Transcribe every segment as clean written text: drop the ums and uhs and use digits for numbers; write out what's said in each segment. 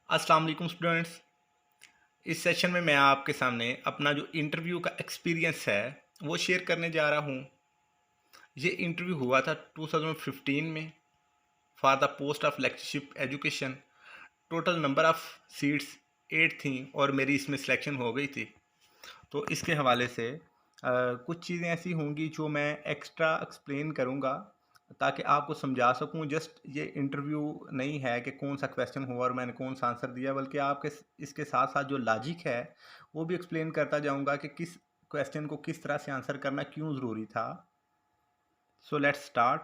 अस्सलाम वालेकुम स्टूडेंट्स। इस सेशन में मैं आपके सामने अपना जो इंटरव्यू का एक्सपीरियंस है वो शेयर करने जा रहा हूँ। ये इंटरव्यू हुआ था 2015 में for the post of lectureship education. Total number of seats 8 थी और मेरी इसमें सिलेक्शन हो गई थी। तो इसके हवाले से कुछ चीज़ें ऐसी होंगी जो मैं एक्स्ट्रा एक्सप्लेन करूँगा ताकि आपको समझा सकूँ। जस्ट ये इंटरव्यू नहीं है कि कौन सा क्वेश्चन हुआ और मैंने कौन सा आंसर दिया, बल्कि आपके इसके साथ साथ जो लॉजिक है वो भी एक्सप्लेन करता जाऊँगा कि किस क्वेश्चन को किस तरह से आंसर करना क्यों ज़रूरी था। So let's start.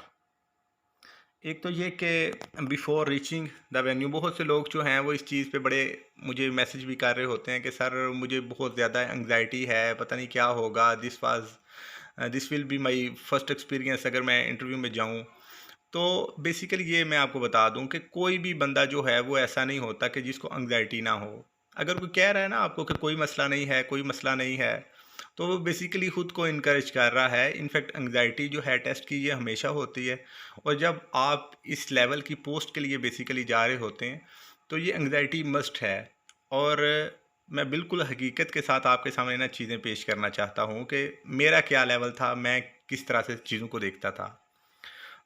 एक तो ये कि बिफोर रीचिंग द वेन्यू बहुत से लोग जो हैं वो इस चीज़ पे बड़े मुझे मैसेज भी कर रहे होते हैं कि सर मुझे बहुत ज़्यादा एंग्जाइटी है, पता नहीं क्या होगा। This will be my first experience अगर मैं इंटरव्यू में जाऊं। तो बेसिकली ये मैं आपको बता दूं कि कोई भी बंदा जो है वो ऐसा नहीं होता कि जिसको एंग्जाइटी ना हो। अगर कोई कह रहा है ना आपको कि कोई मसला नहीं है, कोई मसला नहीं है, तो वो बेसिकली खुद को इनकरेज कर रहा है। इनफैक्ट एंग्जाइटी जो है टेस्ट की ये हमेशा होती है, और जब आप इस लेवल की पोस्ट के लिए बेसिकली जा रहे होते हैं तो ये एंग्जाइटी मस्ट है। और मैं बिल्कुल हकीकत के साथ आपके सामने ना चीज़ें पेश करना चाहता हूँ कि मेरा क्या लेवल था, मैं किस तरह से चीज़ों को देखता था।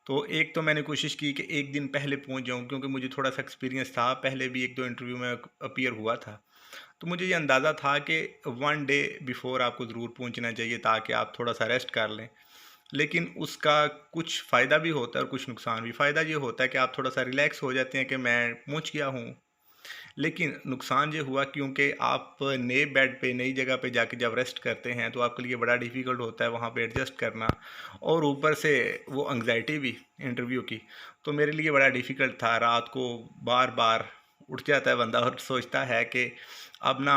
तो एक तो मैंने कोशिश की कि एक दिन पहले पहुँच जाऊँ, क्योंकि मुझे थोड़ा सा एक्सपीरियंस था, पहले भी एक दो इंटरव्यू में अपीयर हुआ था। तो मुझे ये अंदाज़ा था कि 1 डे बिफ़ोर आपको ज़रूर पहुँचना चाहिए ताकि आप थोड़ा-सा रेस्ट कर लें। लेकिन उसका कुछ फ़ायदा भी होता है और कुछ नुकसान भी। फ़ायदा ये होता है कि आप थोड़ा-सा रिलैक्स हो जाते हैं कि मैं पहुँच गया हूँ। लेकिन नुकसान ये हुआ क्योंकि आप नए बेड पे, नई जगह पे जाके जब रेस्ट करते हैं तो आपके लिए बड़ा डिफ़िकल्ट होता है वहाँ पे एडजस्ट करना, और ऊपर से वो एंग्ज़ायटी भी इंटरव्यू की। तो मेरे लिए बड़ा डिफ़िकल्ट था। रात को बार-बार उठ जाता है बंदा और सोचता है कि अब ना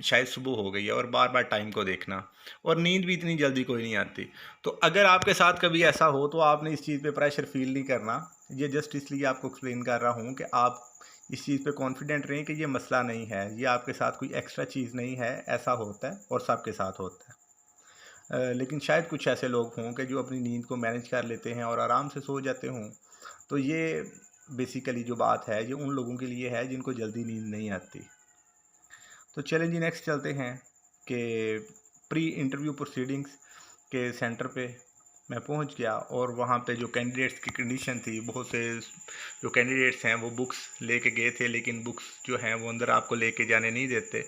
शायद सुबह हो गई है, और बार-बार टाइम को देखना, और नींद भी इतनी जल्दी कोई नहीं आती। तो अगर आपके साथ कभी ऐसा हो तो आपने इस चीज़ पे प्रेशर फ़ील नहीं करना। ये जस्ट इसलिए आपको एक्सप्लेन कर रहा हूँ कि आप इस चीज़ पे कॉन्फिडेंट रहें कि ये मसला नहीं है, ये आपके साथ कोई एक्स्ट्रा चीज़ नहीं है। ऐसा होता है और सबके साथ होता है। लेकिन शायद कुछ ऐसे लोग हों कि जो अपनी नींद को मैनेज कर लेते हैं और आराम से सो जाते हों। तो ये बेसिकली जो बात है ये उन लोगों के लिए है जिनको जल्दी नींद नहीं आती। तो चलें जी, नेक्स्ट चलते हैं कि प्री इंटरव्यू प्रोसीडिंग्स के सेंटर पे मैं पहुंच गया, और वहाँ पे जो कैंडिडेट्स की कंडीशन थी, बहुत से जो कैंडिडेट्स हैं वो बुक्स लेके गए थे, लेकिन बुक्स जो हैं वो अंदर आपको लेके जाने नहीं देते।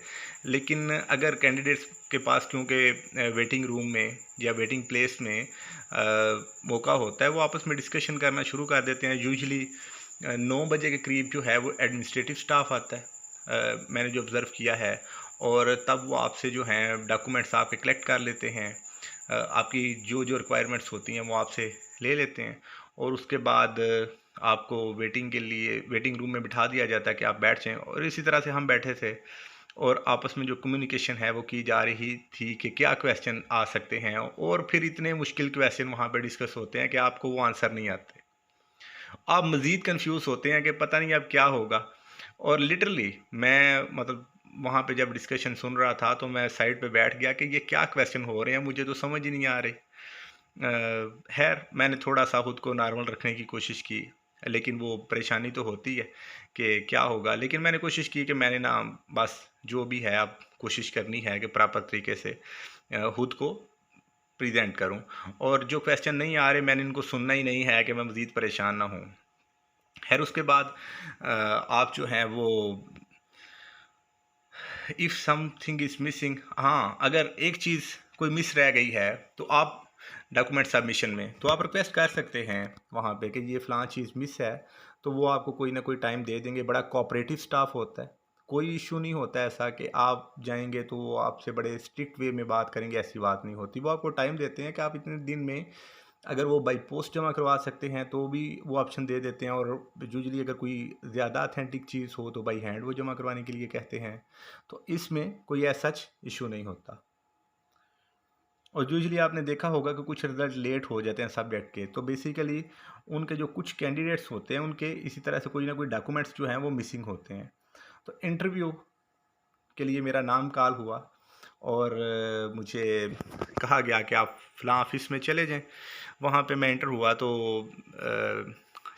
लेकिन अगर कैंडिडेट्स के पास क्योंकि वेटिंग रूम में या वेटिंग प्लेस में मौका होता है, वो आपस में डिस्कशन करना शुरू कर देते हैं। यूजली 9 बजे के करीब जो है वो एडमिनिस्ट्रेटिव स्टाफ आता है, मैंने जो ऑब्ज़र्व किया है। और तब वो आपसे जो हैं डॉक्यूमेंट्स आपके कलेक्ट कर लेते हैं, आपकी जो जो रिक्वायरमेंट्स होती हैं वो आपसे ले लेते हैं, और उसके बाद आपको वेटिंग के लिए वेटिंग रूम में बिठा दिया जाता है कि आप बैठ जाएँ। और इसी तरह से हम बैठे थे, और आपस में जो कम्युनिकेशन है वो की जा रही थी कि क्या क्वेश्चन आ सकते हैं, और फिर इतने मुश्किल क्वेश्चन वहाँ पे डिस्कस होते हैं कि आपको वो आंसर नहीं आते। आप मज़ीद कन्फ्यूज़ होते हैं कि पता नहीं अब क्या होगा। और लिटरली मैं मतलब वहाँ पे जब डिस्कशन सुन रहा था तो मैं साइड पे बैठ गया कि ये क्या क्वेश्चन हो रहे हैं, मुझे तो समझ ही नहीं आ रही। खैर मैंने थोड़ा-सा खुद को नॉर्मल रखने की कोशिश की, लेकिन वो परेशानी तो होती है कि क्या होगा। लेकिन मैंने कोशिश की कि मैंने ना बस जो भी है अब कोशिश करनी है कि प्रॉपर तरीके से खुद को प्रेज़ेंट करूँ, और जो क्वेश्चन नहीं आ रहे मैंने इनको सुनना ही नहीं है कि मैं मज़ीद परेशान ना हूँ। खैर उसके बाद आप जो हैं वो इफ़ समथिंग इज़ मिसिंग, हाँ, अगर एक चीज़ कोई मिस रह गई है तो आप डॉक्यूमेंट सबमिशन में तो आप रिक्वेस्ट कर सकते हैं वहाँ पे कि ये फ़लाँ चीज़ मिस है, तो वो आपको कोई ना कोई टाइम दे देंगे। बड़ा कोऑपरेटिव स्टाफ होता है, कोई इश्यू नहीं होता है ऐसा कि आप जाएँगे तो वो आपसे बड़े स्ट्रिक्ट वे में बात करेंगे, ऐसी बात नहीं होती। वो आपको टाइम देते हैं कि आप इतने दिन में अगर वो बाई पोस्ट जमा करवा सकते हैं तो भी वो ऑप्शन दे देते हैं, और यूजुअली अगर कोई ज़्यादा ऑथेंटिक चीज़ हो तो बाई हैंड वो जमा करवाने के लिए कहते हैं। तो इसमें कोई एज़ सच इश्यू नहीं होता। और यूजुअली आपने देखा होगा कि कुछ रिज़ल्ट लेट हो जाते हैं सब्जेक्ट के, तो बेसिकली उनके जो कुछ कैंडिडेट्स होते हैं उनके इसी तरह से कोई ना कोई डॉक्यूमेंट्स जो हैं वो मिसिंग होते हैं। तो इंटरव्यू के लिए मेरा नाम कॉल हुआ, और मुझे कहा गया कि आप फ़लाँ ऑफ़िस में चले जाएँ। वहाँ पे मैं एंटर हुआ तो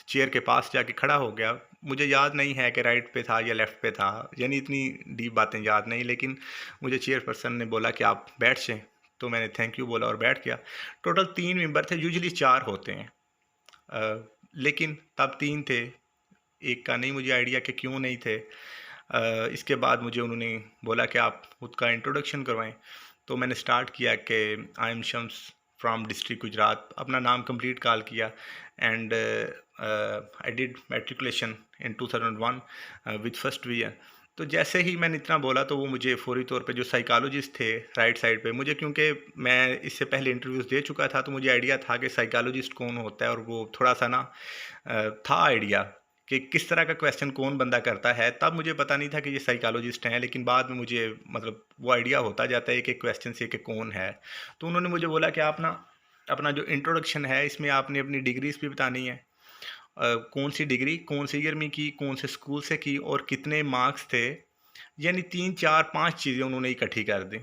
चेयर के पास जाके खड़ा हो गया। मुझे याद नहीं है कि राइट पे था या लेफ़्ट पे था, यानी इतनी डीप बातें याद नहीं, लेकिन मुझे चेयरपर्सन ने बोला कि आप बैठ जाएँ, तो मैंने थैंक यू बोला और बैठ गया। टोटल 3 मेंबर थे, यूजुअली 4 होते हैं। लेकिन तब 3 थे, एक का नहीं मुझे आइडिया कि क्यों नहीं थे। इसके बाद मुझे उन्होंने बोला कि आप खुद का इंट्रोडक्शन करवाएँ, तो मैंने स्टार्ट किया कि I am Shams from district Gujarat, अपना नाम कंप्लीट कॉल किया and I did matriculation in 2001 with first division. तो जैसे ही मैंने इतना बोला तो वो मुझे फ़ौरी तौर पे जो साइकोलॉजिस्ट थे राइट साइड पे, मुझे क्योंकि मैं इससे पहले इंटरव्यूज़ दे चुका था तो मुझे आइडिया था कि साइकोलॉजिस्ट कौन होता है, और वो थोड़ा सा ना था आइडिया कि किस तरह का क्वेश्चन कौन बंदा करता है। तब मुझे पता नहीं था कि ये साइकोलॉजिस्ट हैं, लेकिन बाद में मुझे मतलब वो आइडिया होता जाता है कि क्वेश्चन से कि कौन है। तो उन्होंने मुझे बोला कि आप ना अपना जो इंट्रोडक्शन है इसमें आपने अपनी डिग्रीज भी बतानी है, कौन सी डिग्री कौन सी ईयर में की, कौन से स्कूल से की और कितने मार्क्स थे, यानी 3 4 5 चीज़ें उन्होंने इकट्ठी कर दी।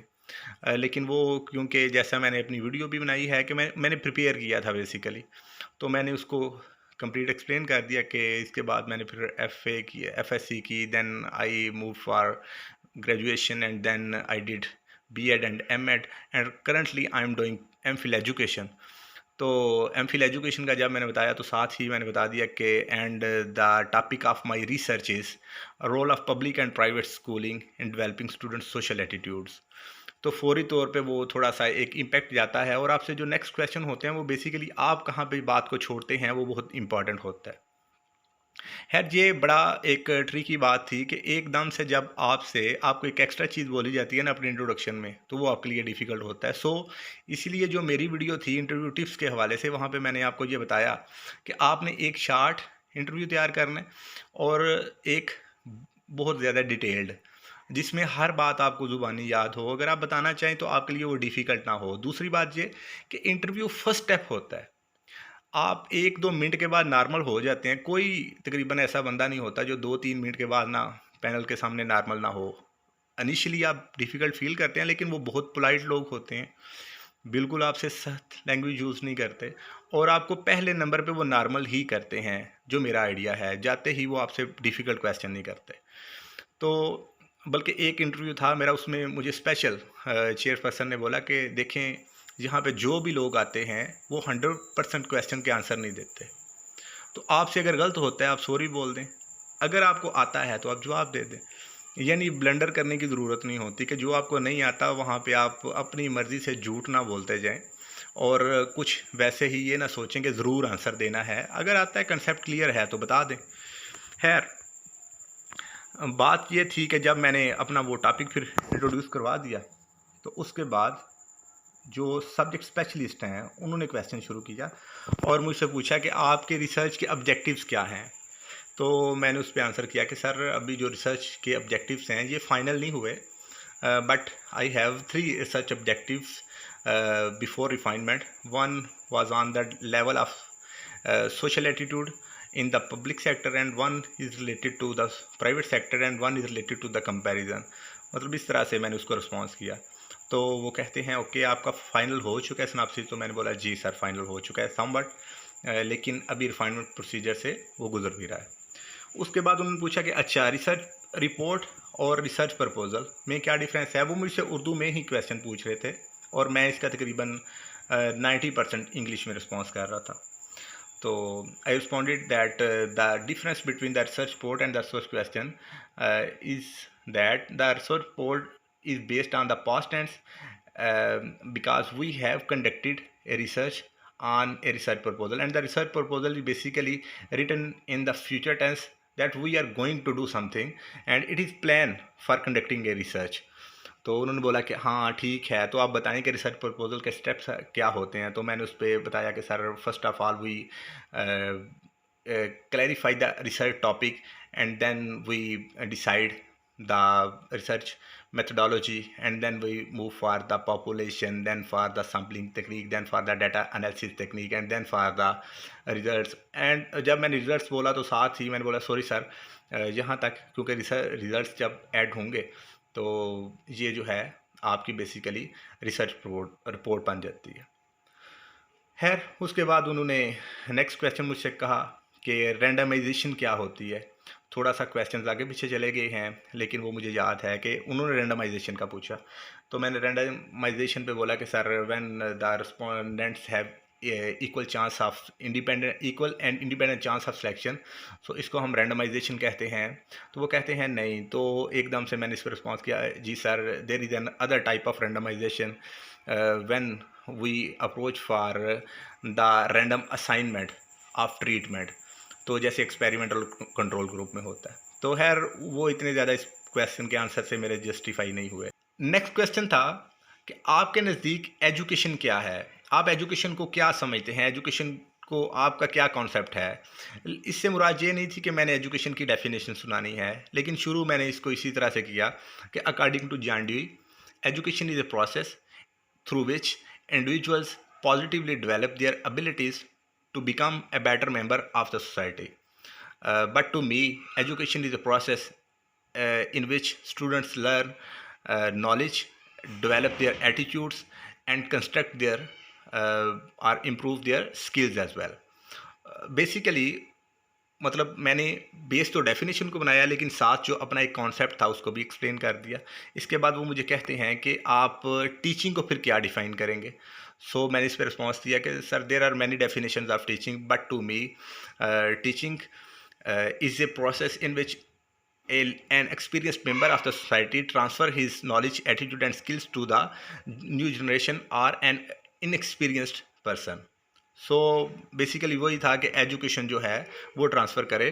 लेकिन वो क्योंकि जैसा मैंने अपनी वीडियो भी बनाई है कि मैंने प्रिपेयर किया था बेसिकली, तो मैंने उसको कंप्लीट एक्सप्लेन कर दिया कि इसके बाद मैंने फिर एफए की, एफएससी की, then I move for graduation and then I did BEd and MEd and currently I am doing MPhil education. तो एमफिल एजुकेशन का जब मैंने बताया तो साथ ही मैंने बता दिया कि and the topic of my research is role of public and private schooling in developing students social attitudes. तो फ़ौरी तौर पे वो थोड़ा-सा एक इम्पैक्ट जाता है, और आपसे जो नेक्स्ट क्वेश्चन होते हैं वो बेसिकली आप कहाँ पे बात को छोड़ते हैं वो बहुत इम्पॉर्टेंट होता है। ख़ैर ये बड़ा एक ट्रिकी बात थी कि एकदम से जब आपसे आपको एक एक्स्ट्रा चीज़ बोली जाती है ना अपने इंट्रोडक्शन में, तो वो आपके लिए डिफ़िकल्ट होता है। सो इसीलिए जो मेरी वीडियो थी इंटरव्यू टिप्स के हवाले से, वहाँ पे मैंने आपको ये बताया कि आपने एक शॉर्ट इंटरव्यू तैयार करना है और एक बहुत ज़्यादा डिटेल्ड, जिसमें हर बात आपको ज़ुबानी याद हो। अगर आप बताना चाहें तो आपके लिए वो डिफ़िकल्ट ना हो। दूसरी बात ये कि इंटरव्यू फर्स्ट स्टेप होता है। आप 1-2 मिनट के बाद नॉर्मल हो जाते हैं। कोई तकरीबन ऐसा बंदा नहीं होता जो 2-3 मिनट के बाद ना पैनल के सामने नॉर्मल ना हो। इनिशियली आप डिफ़िकल्ट फ़ील करते हैं, लेकिन वो बहुत पोलाइट लोग होते हैं। बिल्कुल आपसे सख्त लैंग्वेज यूज़ नहीं करते और आपको पहले नंबर पे वो नॉर्मल ही करते हैं, जो मेरा आइडिया है। जाते ही वो आपसे डिफ़िकल्ट क्वेश्चन नहीं करते। तो बल्कि एक इंटरव्यू था मेरा, उसमें मुझे स्पेशल चेयरपर्सन ने बोला कि देखें, यहाँ पे जो भी लोग आते हैं वो 100% क्वेश्चन के आंसर नहीं देते। तो आपसे अगर गलत होता है आप सॉरी बोल दें, अगर आपको आता है तो आप जवाब दे दें। यानी ब्लंडर करने की ज़रूरत नहीं होती कि जो आपको नहीं आता वहाँ पे आप अपनी मर्ज़ी से झूठ ना बोलते जाएं, और कुछ वैसे ही ये ना सोचें कि ज़रूर आंसर देना है। अगर आता है, कंसेप्ट क्लियर है तो बता दें। खैर, बात ये थी कि जब मैंने अपना वो टॉपिक फिर इंट्रोड्यूस करवा दिया, तो उसके बाद जो सब्जेक्ट स्पेशलिस्ट हैं उन्होंने क्वेश्चन शुरू किया और मुझसे पूछा कि आपके रिसर्च के ऑब्जेक्टिव्स क्या हैं। तो मैंने उस पे आंसर किया कि सर अभी जो रिसर्च के ऑब्जेक्टिव्स हैं ये फाइनल नहीं हुए, but I have 3 research objectives before refinement. One was on the level of social attitude in the public sector, and one is related to the private sector, and one is related to the comparison। मतलब इस तरह से मैंने उसको response किया। तो वो कहते हैं ओके आपका फाइनल हो चुका है सिनॉप्सिस। तो मैंने बोला जी सर फाइनल हो चुका है समवट, लेकिन अभी रिफाइनमेंट प्रोसीजर से वो गुजर भी रहा है। उसके बाद उन्होंने पूछा कि अच्छा रिसर्च रिपोर्ट और रिसर्च प्रपोजल में क्या डिफरेंस है। वो मुझसे उर्दू में ही क्वेश्चन पूछ रहे थे और मैं इसका तकरीबन 90% इंग्लिश में रिस्पॉन्स कर रहा था। So I responded that the difference between the research report and the research question is that the research report is based on the past tense, because we have conducted a research on a research proposal, and the research proposal is basically written in the future tense that we are going to do something and it is plan for conducting a research। तो उन्होंने बोला कि हाँ ठीक है, तो आप बताएं कि रिसर्च प्रपोजल के स्टेप्स क्या होते हैं। तो मैंने उस पर बताया कि sir first of all we clarify the research topic and then we decide the research methodology, and then we move for the population, then for the sampling technique, then for the data analysis technique, and then for the results। and जब मैंने results बोला तो साथ ही मैंने बोला sorry sir यहाँ तक, क्योंकि रिजल्ट्स जब ऐड होंगे तो ये जो है आपकी बेसिकली रिसर्च रिपोर्ट बन जाती है। खैर उसके बाद उन्होंने नेक्स्ट क्वेश्चन मुझसे कहा कि रैंडमाइजेशन क्या होती है। थोड़ा सा क्वेश्चंस आगे पीछे चले गए हैं, लेकिन वो मुझे याद है कि उन्होंने रैंडमाइजेशन का पूछा। तो मैंने रैंडमाइजेशन पे बोला कि sir when the respondents have equal and independent chance of selection, so इसको हम रैंडमाइजेशन कहते हैं। तो वो कहते हैं नहीं। तो एकदम से मैंने इस पर रिस्पॉन्स किया, जी sir there is another type of randomization when we approach for the random assignment of treatment. तो जैसे एक्सपेरिमेंटल कंट्रोल ग्रुप में होता है। तो खैर वो इतने ज़्यादा इस क्वेश्चन के आंसर से मेरे जस्टिफाई नहीं हुए। नेक्स्ट क्वेश्चन था कि आपके नज़दीक एजुकेशन क्या है, आप एजुकेशन को क्या समझते हैं, एजुकेशन को आपका क्या कॉन्सेप्ट है। इससे मुराद ये नहीं थी कि मैंने एजुकेशन की डेफिनेशन सुनानी है, लेकिन शुरू मैंने इसको इसी तरह से किया कि according to John Dewey, education is a process through which individuals positively develop their abilities to become a better member of the society. But to me, education is a process in which students learn knowledge, develop their attitudes, and construct their or improve their skills as well. Basically, मतलब मैंने base तो definition को बनाया, लेकिन साथ जो अपना एक कॉन्सेप्ट था उसको भी एक्सप्लेन कर दिया। इसके बाद वो मुझे कहते हैं कि आप टीचिंग को फिर क्या डिफ़ाइन करेंगे। सो मैंने इस पर रिस्पॉन्स दिया कि sir there are many definitions of teaching, but to me teaching is a process in which an experienced member of the society transfer his knowledge, attitude and skills to the new generation or an inexperienced person. So basically वही था कि education जो है वो transfer करे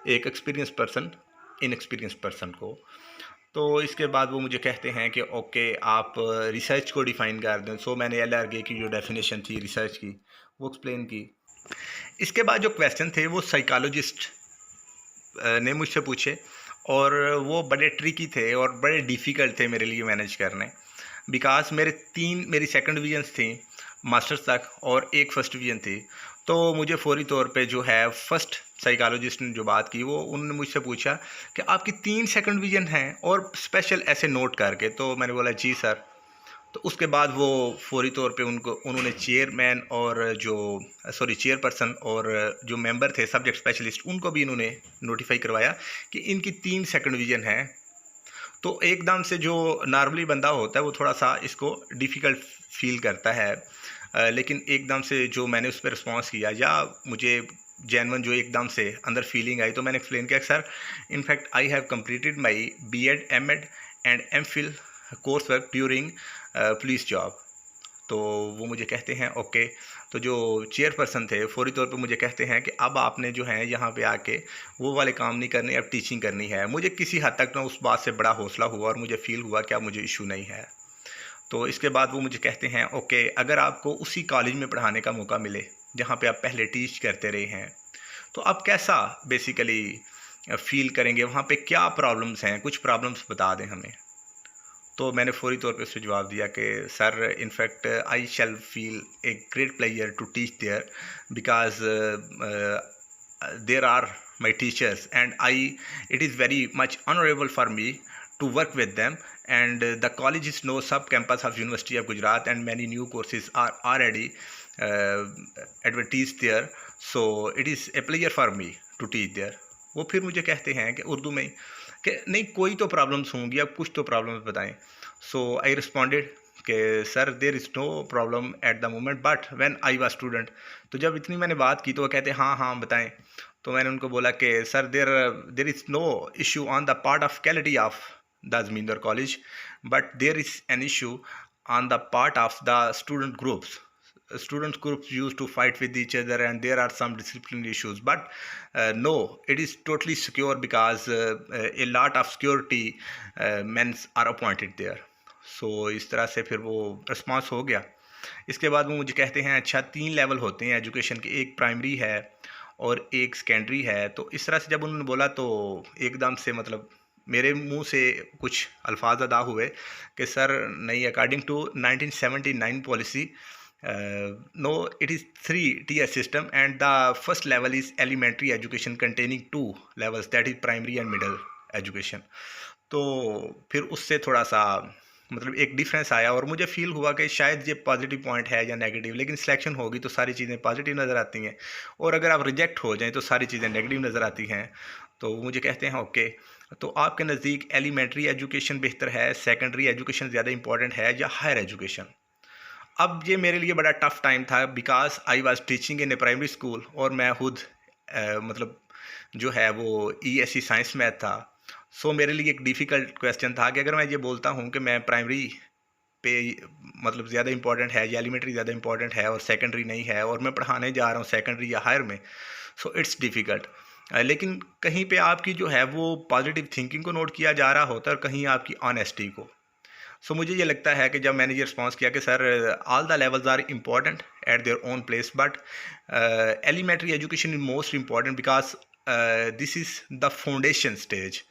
एक experience person inexperience person को। तो इसके बाद वो मुझे कहते हैं कि ओके आप रिसर्च को डिफ़ाइन कर दें। सो मैंने LRG की जो डेफिनेशन थी रिसर्च की वो एक्सप्लेन की। इसके बाद जो क्वेश्चन थे वो साइकोलॉजिस्ट ने मुझसे पूछे, और वो बड़े ट्रिकी थे और बड़े डिफ़िकल्ट थे मेरे लिए मैनेज करने। बिकॉज मेरी सेकंड डिवीजन्स थी मास्टर्स तक और एक फ़र्स्ट डिवीज़न थी। तो मुझे फौरी तौर पे जो है फ़र्स्ट साइकोलॉजिस्ट ने जो बात की, वो उन्होंने मुझसे पूछा कि आपकी 3 सेकंड डिवीज़न हैं और स्पेशल ऐसे नोट करके। तो मैंने बोला जी सर। तो उसके बाद वो फौरी तौर पे उन्होंने चेयरमैन और चेयरपर्सन और जो मेंबर थे सब्जेक्ट स्पेशलिस्ट, उनको भी इन्होंने नोटिफाई करवाया कि इनकी 3 सेकंड डिवीज़न हैं। तो एकदम से जो नॉर्मली बंदा होता है वो थोड़ा सा इसको डिफ़िकल्ट फील करता है, लेकिन एकदम से जो मैंने उस पर रिस्पॉन्स किया या मुझे जेन्युइन जो एकदम से अंदर फीलिंग आई, तो मैंने एक्सप्लेन किया sir in fact I have completed my BEd, M.Ed and M.Phil course work during police job. तो वो मुझे कहते हैं ओके। तो जो चेयरपर्सन थे फौरी तौर पे मुझे कहते हैं कि अब आपने जो है यहाँ पे आके वो वाले काम नहीं करने, अब टीचिंग करनी है। मुझे किसी हद तक ना उस बात से बड़ा हौसला हुआ और मुझे फ़ील हुआ कि अब मुझे इशू नहीं है। तो इसके बाद वो मुझे कहते हैं ओके अगर आपको उसी कॉलेज में पढ़ाने का मौका मिले जहाँ पे आप पहले टीच करते रहे हैं, तो आप कैसा बेसिकली फ़ील करेंगे, वहाँ पे क्या प्रॉब्लम्स हैं, कुछ प्रॉब्लम्स बता दें हमें। तो मैंने फौरी तौर पे उससे जवाब दिया कि sir in fact I shall feel a great pleasure to teach there because there are my teachers and it is very much honourable for me to work with them, and the college is no sub campus of University of Gujarat and many new courses are already advertised there, so it is a pleasure for me to teach there. वो फिर मुझे कहते हैं कि उर्दू में कि नहीं कोई तो प्रॉब्लम्स होंगी, अब कुछ तो प्रॉब्लम्स बताएं। सो आई रिस्पॉन्डेड कि sir there is no problem at the moment but when I was student. तो जब इतनी मैंने बात की तो वो कहते हाँ हाँ बताएं। तो मैंने उनको बोला कि sir there is no issue on the part of quality of the Zmindar College, but there is an issue on the part of the student groups. Student groups used to fight with each other and there are some disciplinary issues, but no, it is totally secure because a lot of security men are appointed there. So इस तरह से फिर वो response हो गया। इसके बाद वो मुझे कहते हैं अच्छा 3 लेवल होते हैं एजुकेशन के, एक प्राइमरी है और एक सेकेंडरी है। तो इस तरह से जब उन्होंने बोला तो एकदम से मतलब मेरे मुंह से कुछ अल्फाज अदा हुए कि सर नहीं, according to 1979 policy no it is 3 tier system and the first level is elementary education containing 2 levels that is primary and middle education. तो फिर उससे थोड़ा सा मतलब एक डिफरेंस आया और मुझे फ़ील हुआ कि शायद ये पॉजिटिव पॉइंट है या नेगेटिव, लेकिन सिलेक्शन होगी तो सारी चीज़ें पॉजिटिव नज़र आती हैं और अगर आप रिजेक्ट हो जाएँ तो सारी चीज़ें नेगेटिव नज़र आती हैं। तो वो मुझे कहते हैं ओके, तो आपके नज़दीक एलिमेंट्री एजुकेशन बेहतर है, सेकेंडरी एजुकेशन ज़्यादा इंपॉर्टेंट है या हायर एजुकेशन? अब ये मेरे लिए बड़ा टफ टाइम था because I was teaching in A primary school और मैं खुद मतलब जो है वो ईएससी साइंस मैथ था। सो मेरे लिए एक डिफ़िकल्ट क्वेश्चन था कि अगर मैं ये बोलता हूँ कि मैं प्राइमरी पे मतलब ज़्यादा इम्पोर्टेंट है या एलिमेंट्री ज़्यादा इम्पोर्टेंट है और सेकेंडरी नहीं है और मैं पढ़ाने जा रहा हूँ सेकेंडरी या हायर में, सो इट्स डिफ़िकल्ट। लेकिन कहीं पे आपकी जो है वो पॉजिटिव थिंकिंग को नोट किया जा रहा होता है और कहीं आपकी ऑनेस्टी को। सो मुझे ये लगता है कि जब मैंने ये रिस्पॉन्स किया कि sir all the levels are important at their own place but elementary education is most important because this is the foundation stage.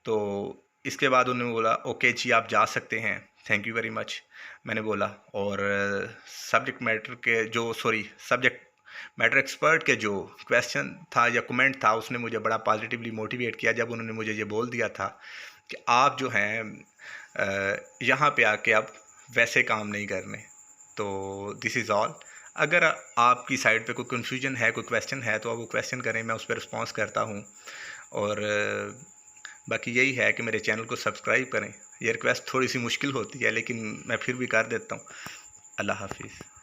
तो इसके बाद उन्होंने बोला ओके जी आप जा सकते हैं, थैंक यू वेरी मच। मैंने बोला और सब्जेक्ट मैटर के जो सब्जेक्ट मैटर एक्सपर्ट के जो क्वेश्चन था या कमेंट था उसने मुझे बड़ा पॉजिटिवली मोटिवेट किया जब उन्होंने मुझे ये बोल दिया था कि आप जो हैं यहाँ पे आके अब वैसे काम नहीं करने। तो दिस इज़ ऑल। अगर आपकी साइड पे कोई कन्फ्यूजन है, कोई क्वेश्चन है तो आप वो क्वेश्चन करें, मैं उस पर रिस्पॉन्स करता हूँ। और बाकी यही है कि मेरे चैनल को सब्सक्राइब करें। ये रिक्वेस्ट थोड़ी सी मुश्किल होती है लेकिन मैं फिर भी कर देता हूँ। अल्लाह हाफिज़।